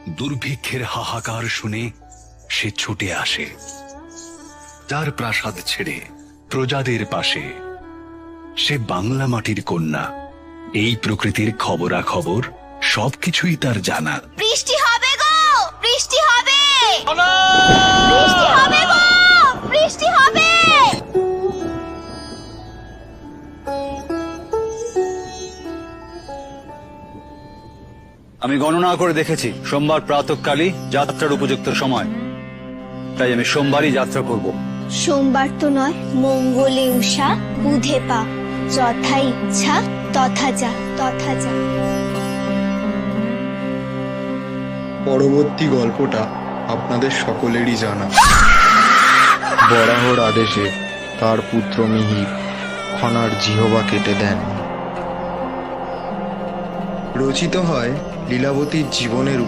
দুর্ভিক্ষের হাহাকার শুনে সে ছুটে আসে, তার প্রাসাদ ছেড়ে প্রজাদের পাশে। সে বাংলা মাটির কন্যা, এই প্রকৃতির খবরাখবর সবকিছুই তার জানা। বৃষ্টি হবে গো, বৃষ্টি হবে, বৃষ্টি হবে গো, বৃষ্টি হবে। আমি গণনা করে দেখেছি সোমবার প্রাতঃকালই যাত্রার উপযুক্ত সময়, তাই আমি সোমবারই যাত্রা করব। সোমবার তো নয়, মঙ্গলে উষা বুধে পা, যথা ইচ্ছা তথা যা, তথা যা। পরবর্তী গল্পটা আপনাদের সকলেরই জানা। বরাহর আদেশে তার পুত্র মিহির খনার জিহবা কেটে দেন। রচিত হয় লীলাবতীর জীবনের